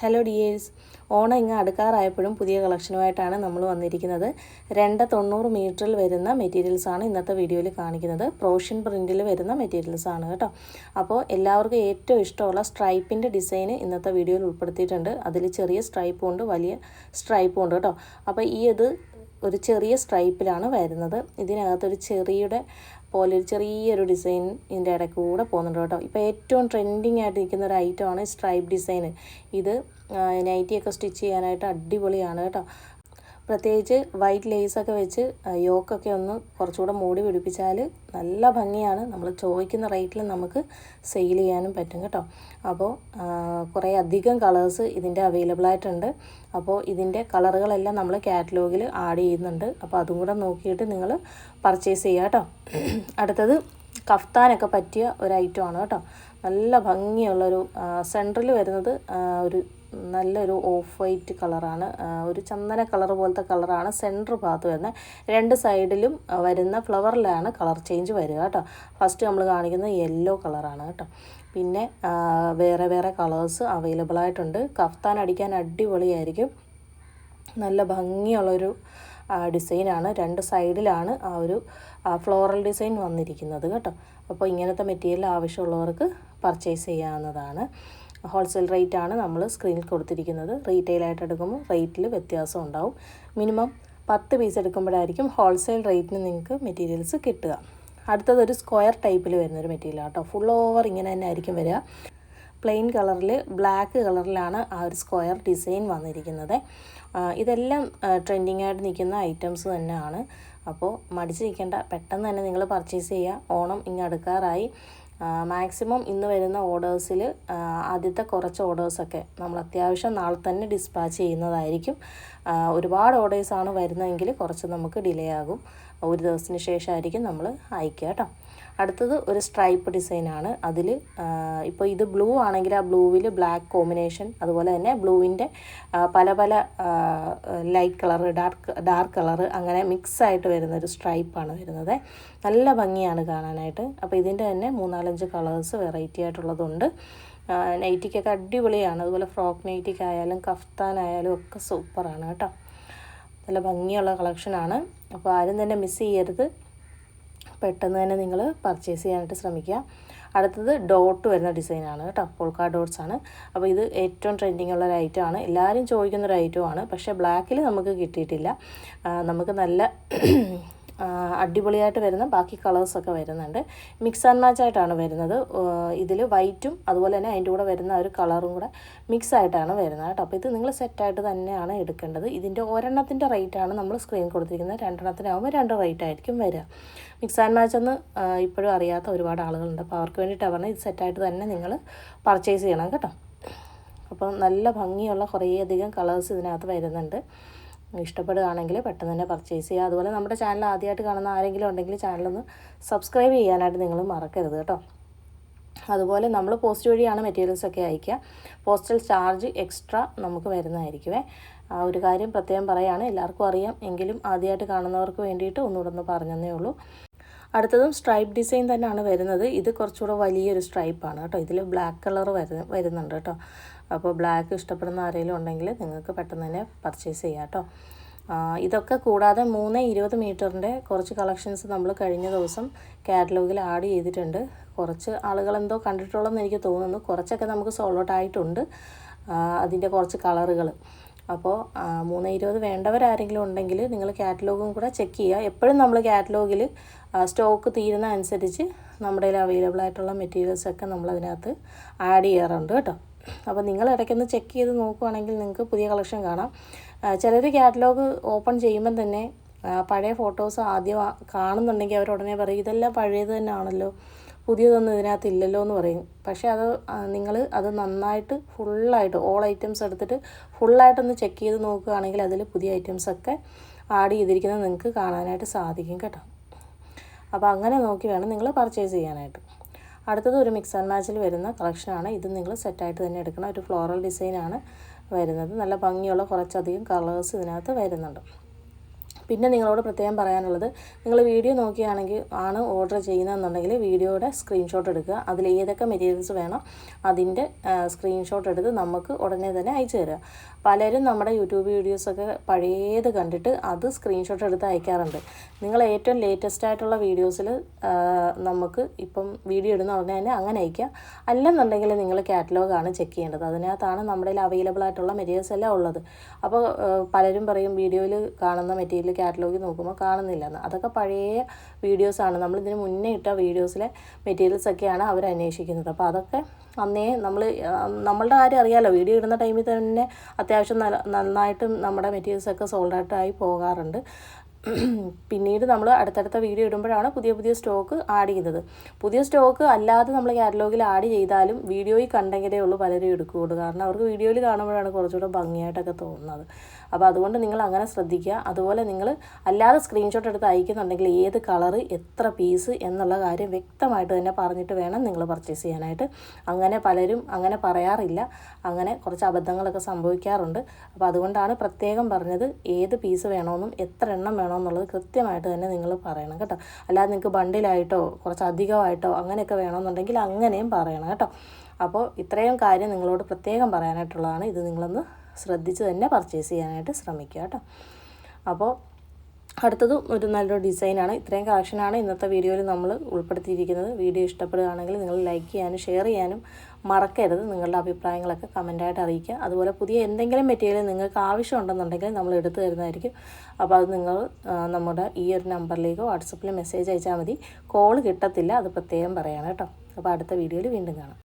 Hello dears, Onam ഇങ്ങ് അടുക്കാറായപ്പോഴും പുതിയ കളക്ഷനുമായിട്ടാണ് നമ്മൾ വന്നിരിക്കുന്നത്. 290 മീറ്ററിൽ വരുന്ന മെറ്റീരിയൽസാണ് ഇന്നത്തെ വീഡിയോയിൽ കാണിക്കുന്നത്. പ്രോഷ്യൻ പ്രിൻറ്റിൽ വരുന്ന മെറ്റീരിയൽസാണ് കേട്ടോ. അപ്പോൾ എല്ലാവർക്കും ഏറ്റവും ഇഷ്ടമുള്ള സ്ട്രൈപ്പിൻ്റെ ഡിസൈൻ ഇന്നത്തെ വീഡിയോയിൽ ഉൾപ്പെടുത്തിയിട്ടുണ്ട്. അതിൽ ചെറിയ സ്ട്രൈപ്പും ഉണ്ട്, വലിയ സ്ട്രൈപ്പും ഉണ്ട് കേട്ടോ. അപ്പോൾ ഇത് ഒരു ചെറിയ സ്ട്രൈപ്പിലാണ് വരുന്നത്. ഇതിനകത്തൊരു ചെറിയുടെ പോലെ ഒരു ചെറിയൊരു ഡിസൈൻ ഇതിൻ്റെ ഇടയ്ക്ക് കൂടെ പോകുന്നുണ്ട് കേട്ടോ. ഇപ്പോൾ ഏറ്റവും ട്രെൻഡിങ് ആയിട്ട് നിൽക്കുന്ന ഒരു ഐറ്റമാണ് സ്ട്രൈപ്പ് ഡിസൈൻ. ഇത് നൈറ്റിയൊക്കെ സ്റ്റിച്ച് ചെയ്യാനായിട്ട് അടിപൊളിയാണ് കേട്ടോ. പ്രത്യേകിച്ച് വൈറ്റ് ലേസൊക്കെ വെച്ച് യോക്കൊക്കെ ഒന്ന് കുറച്ചുകൂടെ മൂടി പിടിപ്പിച്ചാൽ നല്ല ഭംഗിയാണ്. നമ്മൾ ചോദിക്കുന്ന റേറ്റിൽ നമുക്ക് സെയിൽ ചെയ്യാനും പറ്റും കേട്ടോ. അപ്പോൾ കുറേ അധികം കളേഴ്സ് ഇതിൻ്റെ അവൈലബിൾ ആയിട്ടുണ്ട്. അപ്പോൾ ഇതിൻ്റെ കളറുകളെല്ലാം നമ്മൾ കാറ്റലോഗിൽ ആഡ് ചെയ്യുന്നുണ്ട്. അപ്പോൾ അതും കൂടെ നോക്കിയിട്ട് നിങ്ങൾ പർച്ചേസ് ചെയ്യുക കേട്ടോ. അടുത്തത് കഫ്താനൊക്കെ പറ്റിയ ഒരു ഐറ്റമാണ് കേട്ടോ. നല്ല ഭംഗിയുള്ളൊരു സെൻറ്ററിൽ വരുന്നത് ഒരു നല്ലൊരു ഓഫ് വൈറ്റ് കളറാണ്, ഒരു ചന്ദന കളർ പോലത്തെ കളറാണ് സെൻറ്റർ ഭാഗത്ത് വരുന്നത്. രണ്ട് സൈഡിലും വരുന്ന ഫ്ലവറിലാണ് കളർ ചേഞ്ച് വരിക കേട്ടോ. ഫസ്റ്റ് നമ്മൾ കാണിക്കുന്നത് യെല്ലോ കളറാണ് കേട്ടോ. പിന്നെ വേറെ വേറെ കളേഴ്സ് അവൈലബിൾ ആയിട്ടുണ്ട്. കഫ്താൻ അടിക്കാൻ അടിപൊളിയായിരിക്കും. നല്ല ഭംഗിയുള്ളൊരു ഡിസൈനാണ്. രണ്ട് സൈഡിലാണ് ആ ഒരു ഫ്ലോറൽ ഡിസൈൻ വന്നിരിക്കുന്നത് കേട്ടോ. അപ്പോൾ ഇങ്ങനത്തെ മെറ്റീരിയൽ ആവശ്യമുള്ളവർക്ക് പർച്ചേസ് ചെയ്യാവുന്നതാണ്. ഹോൾസെയിൽ റേറ്റാണ് നമ്മൾ സ്ക്രീനിൽ കൊടുത്തിരിക്കുന്നത്. റീറ്റെയിലായിട്ട് എടുക്കുമ്പോൾ റേറ്റിൽ വ്യത്യാസം ഉണ്ടാവും. മിനിമം 10 പീസ് എടുക്കുമ്പോഴായിരിക്കും ഹോൾസെയിൽ റേറ്റിന് നിങ്ങൾക്ക് മെറ്റീരിയൽസ് കിട്ടുക. അടുത്തതൊരു സ്ക്വയർ ടൈപ്പിൽ വരുന്നൊരു മെറ്റീരിയൽ കേട്ടോ. ഫുൾ ഓവർ ഇങ്ങനെ തന്നെ ആയിരിക്കും വരിക. പ്ലെയിൻ കളറിൽ ബ്ലാക്ക് കളറിലാണ് ആ ഒരു സ്ക്വയർ ഡിസൈൻ വന്നിരിക്കുന്നത്. ഇതെല്ലാം ട്രെൻഡിങ് ആയിട്ട് നിൽക്കുന്ന ഐറ്റംസ് തന്നെയാണ്. അപ്പോൾ മടിച്ച് നിൽക്കേണ്ട, പെട്ടെന്ന് തന്നെ നിങ്ങൾ പർച്ചേസ് ചെയ്യുക. ഓണം ഇങ്ങ് അടുക്കാറായി. മാക്സിമം ഇന്ന് വരുന്ന ഓർഡേഴ്സിൽ ആദ്യത്തെ കുറച്ച് ഓർഡേഴ്സൊക്കെ നമ്മൾ അത്യാവശ്യം നാളെ തന്നെ ഡിസ്പാച്ച് ചെയ്യുന്നതായിരിക്കും. ഒരുപാട് ഓർഡേഴ്സാണ് വരുന്നതെങ്കിൽ കുറച്ച് നമുക്ക് ഡിലേ ആകും. ഒരു ദിവസത്തിന് ശേഷമായിരിക്കും നമ്മൾ അയക്കുക കേട്ടോ. അടുത്തത് ഒരു സ്ട്രൈപ്പ് ഡിസൈനാണ്. അതിൽ ഇപ്പോൾ ഇത് ബ്ലൂ ആണെങ്കിൽ ആ ബ്ലൂവിൽ ബ്ലാക്ക് കോമ്പിനേഷൻ, അതുപോലെ തന്നെ ബ്ലൂവിൻ്റെ പല പല ലൈറ്റ് കളർ, ഡാർക്ക് കളർ, അങ്ങനെ മിക്സായിട്ട് വരുന്നൊരു സ്ട്രൈപ്പാണ് വരുന്നത്. നല്ല ഭംഗിയാണ് കാണാനായിട്ട്. അപ്പോൾ ഇതിൻ്റെ തന്നെ 3-4 കളേഴ്സ് വെറൈറ്റി ആയിട്ടുള്ളതുണ്ട്. നൈറ്റിക്കൊക്കെ അടിപൊളിയാണ്. അതുപോലെ ഫ്രോക്ക് നൈറ്റിക്കായാലും കഫ്താനായാലും ഒക്കെ സൂപ്പറാണ് കേട്ടോ. നല്ല ഭംഗിയുള്ള കളക്ഷനാണ്. അപ്പോൾ ആരും തന്നെ മിസ് ചെയ്യരുത്. പെട്ടെന്ന് തന്നെ നിങ്ങൾ പർച്ചേസ് ചെയ്യാനായിട്ട് ശ്രമിക്കുക. അടുത്തത് ഡോട്ട് വരുന്ന ഡിസൈനാണ് കേട്ടോ. പോൾക്ക ഡോട്ട്സ് ആണ്. അപ്പോൾ ഇത് ഏറ്റവും ട്രെൻഡിങ് ഉള്ള ഒരു ഐറ്റമാണ്. എല്ലാവരും ചോദിക്കുന്നൊരു ഐറ്റമാണ്. പക്ഷേ ബ്ലാക്കിൽ നമുക്ക് കിട്ടിയിട്ടില്ല. നമുക്ക് നല്ല അടിപൊളിയായിട്ട് വരുന്ന ബാക്കി കളേഴ്സൊക്കെ വരുന്നുണ്ട്. മിക്സ് ആൻഡ് മാച്ച് ആയിട്ടാണ് വരുന്നത്. ഇതിൽ വൈറ്റും അതുപോലെ തന്നെ അതിൻ്റെ കൂടെ വരുന്ന ഒരു കളറും കൂടെ മിക്സ് ആയിട്ടാണ് വരുന്നത് കേട്ടോ. അപ്പോൾ ഇത് നിങ്ങൾ സെറ്റായിട്ട് തന്നെയാണ് എടുക്കേണ്ടത്. ഇതിൻ്റെ ഒരെണ്ണത്തിൻ്റെ റേറ്റാണ് നമ്മൾ സ്ക്രീൻ കൊടുത്തിരിക്കുന്നത്. 2 എണ്ണത്തിനാകുമ്പോൾ 2 റേറ്റ് ആയിരിക്കും വരിക. മിക്സ് ആൻഡ് മാച്ച് എന്ന് ഇപ്പോഴും അറിയാത്ത ഒരുപാട് ആളുകളുണ്ട്. അപ്പോൾ അവർക്ക് വേണ്ടിയിട്ടാണ് പറഞ്ഞത് ഇത് സെറ്റായിട്ട് തന്നെ നിങ്ങൾ പർച്ചേസ് ചെയ്യണം കേട്ടോ. അപ്പോൾ നല്ല ഭംഗിയുള്ള കുറേയധികം കളേഴ്സ് ഇതിനകത്ത് വരുന്നുണ്ട്. ഇഷ്ടപ്പെടുകയാണെങ്കിൽ പെട്ടെന്ന് തന്നെ പർച്ചേസ് ചെയ്യുക. അതുപോലെ നമ്മുടെ ചാനൽ ആദ്യമായിട്ട് കാണുന്ന ആരെങ്കിലും ഉണ്ടെങ്കിൽ ചാനലൊന്ന് സബ്സ്ക്രൈബ് ചെയ്യാനായിട്ട് നിങ്ങൾ മറക്കരുത് കേട്ടോ. അതുപോലെ നമ്മൾ പോസ്റ്റ് വഴിയാണ് മെറ്റീരിയൽസൊക്കെ അയക്കുക. പോസ്റ്റൽ ചാർജ് എക്സ്ട്രാ നമുക്ക് വരുന്നതായിരിക്കുമേ. ആ ഒരു കാര്യം പ്രത്യേകം പറയുകയാണ്. എല്ലാവർക്കും അറിയാം, എങ്കിലും ആദ്യമായിട്ട് കാണുന്നവർക്ക് വേണ്ടിയിട്ട് ഒന്നുകൂടെ ഒന്ന് പറഞ്ഞതേ ഉള്ളൂ. അടുത്തതും സ്ട്രൈപ്പ് ഡിസൈൻ തന്നെയാണ് വരുന്നത്. ഇത് കുറച്ചുകൂടെ വലിയൊരു സ്ട്രൈപ്പാണ് കേട്ടോ. ഇതിൽ ബ്ലാക്ക് കളർ വരുന്നുണ്ട് കേട്ടോ. അപ്പോൾ ബ്ലാക്ക് ഇഷ്ടപ്പെടുന്ന ആരെങ്കിലും ഉണ്ടെങ്കിൽ നിങ്ങൾക്ക് പെട്ടെന്ന് തന്നെ പർച്ചേസ് ചെയ്യാം കേട്ടോ. ഇതൊക്കെ കൂടാതെ 3-20 മീറ്ററിൻ്റെ കുറച്ച് കളക്ഷൻസ് നമ്മൾ കഴിഞ്ഞ ദിവസം കാറ്റലോഗിൽ ആഡ് ചെയ്തിട്ടുണ്ട്. കുറച്ച് ആളുകളെന്തോ കണ്ടിട്ടുള്ളതെന്ന് എനിക്ക് തോന്നുന്നു. കുറച്ചൊക്കെ നമുക്ക് സോൾഡ് ഔട്ട് ആയിട്ടുണ്ട് അതിൻ്റെ കുറച്ച് കളറുകൾ. അപ്പോൾ 3-20 വേണ്ടവരാരെങ്കിലും ഉണ്ടെങ്കിൽ നിങ്ങൾ കാറ്റലോഗും കൂടെ ചെക്ക് ചെയ്യുക. എപ്പോഴും നമ്മൾ കാറ്റലോഗിൽ സ്റ്റോക്ക് തീരുന്ന അനുസരിച്ച് നമ്മുടെ കയ്യിൽ അവൈലബിൾ ആയിട്ടുള്ള മെറ്റീരിയൽസൊക്കെ നമ്മളതിനകത്ത് ആഡ് ചെയ്യാറുണ്ട് കേട്ടോ. അപ്പോൾ നിങ്ങൾ ഇടയ്ക്കൊന്ന് ചെക്ക് ചെയ്ത് നോക്കുകയാണെങ്കിൽ നിങ്ങൾക്ക് പുതിയ കളക്ഷൻ കാണാം. ചിലർ കാറ്റലോഗ് ഓപ്പൺ ചെയ്യുമ്പം തന്നെ പഴയ ഫോട്ടോസ് ആദ്യം കാണുന്നുണ്ടെങ്കിൽ അവർ ഉടനെ പറയും ഇതെല്ലാം പഴയത് തന്നെ ആണല്ലോ, പുതിയതൊന്നും ഇതിനകത്ത് ഇല്ലല്ലോ എന്ന് പറയും. പക്ഷേ നിങ്ങൾ അത് നന്നായിട്ട് ഫുള്ളായിട്ട് ഓൾ ഐറ്റംസ് എടുത്തിട്ട് ഫുള്ളായിട്ടൊന്ന് ചെക്ക് ചെയ്ത് നോക്കുകയാണെങ്കിൽ അതിൽ പുതിയ ഐറ്റംസൊക്കെ ആഡ് ചെയ്തിരിക്കുന്നത് നിങ്ങൾക്ക് കാണാനായിട്ട് സാധിക്കും കേട്ടോ. അപ്പോൾ അങ്ങനെ നോക്കി വേണം നിങ്ങൾ പർച്ചേസ് ചെയ്യാനായിട്ട്. അടുത്തത് ഒരു മിക്സ് ആൻഡ് മാച്ചിൽ വരുന്ന കളക്ഷനാണ്. ഇത് നിങ്ങൾ സെറ്റായിട്ട് തന്നെ എടുക്കണം. ഒരു ഫ്ലോറൽ ഡിസൈനാണ് വരുന്നത്. നല്ല ഭംഗിയുള്ള കുറച്ചധികം കളേഴ്സ് ഇതിനകത്ത് വരുന്നുണ്ട്. പിന്നെ നിങ്ങളോട് പ്രത്യേകം പറയാനുള്ളത്, നിങ്ങൾ വീഡിയോ നോക്കിയാണെങ്കിൽ ആണ് ഓർഡർ ചെയ്യുന്നതെന്നുണ്ടെങ്കിൽ വീഡിയോയുടെ സ്ക്രീൻഷോട്ട് എടുക്കുക. അതിൽ ഏതൊക്കെ മെറ്റീരിയൽസ് വേണം അതിൻ്റെ സ്ക്രീൻഷോട്ട് എടുത്ത് നമുക്ക് ഉടനെ തന്നെ അയച്ചു തരിക. പലരും നമ്മുടെ യൂട്യൂബ് വീഡിയോസൊക്കെ പഴയത് കണ്ടിട്ട് അത് സ്ക്രീൻഷോട്ട് എടുത്ത് അയക്കാറുണ്ട്. നിങ്ങൾ ഏറ്റവും ലേറ്റസ്റ്റ് ആയിട്ടുള്ള വീഡിയോസിൽ നമുക്ക് ഇപ്പം വീഡിയോ ഇടുന്ന ഉടനെ തന്നെ അങ്ങനെ അയക്കുക. അല്ലെന്നുണ്ടെങ്കിൽ നിങ്ങൾ കാറ്റലോഗാണ് ചെക്ക് ചെയ്യേണ്ടത്. അതിനകത്താണ് നമ്മുടെ അവൈലബിൾ ആയിട്ടുള്ള മെറ്റീരിയൽസ് എല്ലാം ഉള്ളത്. അപ്പോൾ പലരും പറയും വീഡിയോയിൽ കാണുന്ന മെറ്റീരിയൽ കാറ്റലോഗിൽ നോക്കുമ്പോൾ കാണുന്നില്ലെന്ന്. അതൊക്കെ പഴയ വീഡിയോസാണ്. നമ്മളിതിന് മുന്നേ ഇട്ട വീഡിയോസിലെ മെറ്റീരിയൽസൊക്കെയാണ് അവർ അന്വേഷിക്കുന്നത്. അപ്പോൾ അതൊക്കെ അന്നേ നമ്മളുടെ കാര്യം അറിയാമല്ലോ, വീഡിയോ ഇടുന്ന ടൈമിൽ തന്നെ അത്യാവശ്യം നന്നായിട്ടും നമ്മുടെ മെറ്റീരിയൽസൊക്കെ സോൾഡ് ഔട്ടായി പോകാറുണ്ട്. പിന്നീട് നമ്മൾ അടുത്തടുത്ത വീഡിയോ ഇടുമ്പോഴാണ് പുതിയ പുതിയ സ്റ്റോക്ക് ആഡ് ചെയ്യുന്നത്. പുതിയ സ്റ്റോക്ക് അല്ലാതെ നമ്മൾ കാറ്റലോഗിൽ ആഡ് ചെയ്താലും വീഡിയോയിൽ കണ്ടെങ്കിലേ ഉള്ളൂ പലരും എടുക്കുകയുള്ളൂ. കാരണം അവർക്ക് വീഡിയോയിൽ കാണുമ്പോഴാണ് കുറച്ചുകൂടെ ഭംഗിയായിട്ടൊക്കെ തോന്നുന്നത്. അപ്പോൾ അതുകൊണ്ട് നിങ്ങൾ അങ്ങനെ ശ്രദ്ധിക്കുക. അതുപോലെ നിങ്ങൾ അല്ലാതെ സ്ക്രീൻഷോട്ട് എടുത്ത് അയക്കുന്നുണ്ടെങ്കിൽ ഏത് കളറ്, എത്ര പീസ് എന്നുള്ള കാര്യം വ്യക്തമായിട്ട് തന്നെ പറഞ്ഞിട്ട് വേണം നിങ്ങൾ പർച്ചേസ് ചെയ്യാനായിട്ട്. അങ്ങനെ പലരും അങ്ങനെ പറയാറില്ല. അങ്ങനെ കുറച്ച് അബദ്ധങ്ങളൊക്കെ സംഭവിക്കാറുണ്ട്. അപ്പോൾ അതുകൊണ്ടാണ് പ്രത്യേകം പറഞ്ഞത്, ഏത് പീസ് വേണമെന്നും എത്ര എണ്ണം വേണമെന്നുള്ളത് കൃത്യമായിട്ട് തന്നെ നിങ്ങൾ പറയണം കേട്ടോ. അല്ലാതെ നിങ്ങൾക്ക് ബണ്ടിലായിട്ടോ കുറച്ച് അധികമായിട്ടോ അങ്ങനെയൊക്കെ വേണമെന്നുണ്ടെങ്കിൽ അങ്ങനെയും പറയണം കേട്ടോ. അപ്പോൾ ഇത്രയും കാര്യം നിങ്ങളോട് പ്രത്യേകം പറയാനായിട്ടുള്ളതാണ്. ഇത് നിങ്ങളൊന്ന് ശ്രദ്ധിച്ച് തന്നെ പർച്ചേസ് ചെയ്യാനായിട്ട് ശ്രമിക്കുക കേട്ടോ. അപ്പോൾ അടുത്തതും ഒരു നല്ലൊരു ഡിസൈനാണ്. ഇത്രയും കളക്ഷനാണ് ഇന്നത്തെ വീഡിയോയിൽ നമ്മൾ ഉൾപ്പെടുത്തിയിരിക്കുന്നത്. വീഡിയോ ഇഷ്ടപ്പെടുകയാണെങ്കിൽ നിങ്ങൾ ലൈക്ക് ചെയ്യാനും ഷെയർ ചെയ്യാനും മറക്കരുത്. നിങ്ങളുടെ അഭിപ്രായങ്ങളൊക്കെ കമൻറ്റായിട്ട് അറിയിക്കുക. അതുപോലെ പുതിയ എന്തെങ്കിലും മെറ്റീരിയൽ നിങ്ങൾക്ക് ആവശ്യമുണ്ടെന്നുണ്ടെങ്കിൽ നമ്മൾ എടുത്തു തരുന്നതായിരിക്കും. അപ്പോൾ അത് നിങ്ങൾ നമ്മുടെ ഈ ഒരു നമ്പറിലേക്ക് വാട്സപ്പിൽ മെസ്സേജ് അയച്ചാൽ മതി. കോൾ കിട്ടത്തില്ല, അത് പ്രത്യേകം പറയണം കേട്ടോ. അപ്പോൾ അടുത്ത വീഡിയോയിൽ വീണ്ടും കാണാം.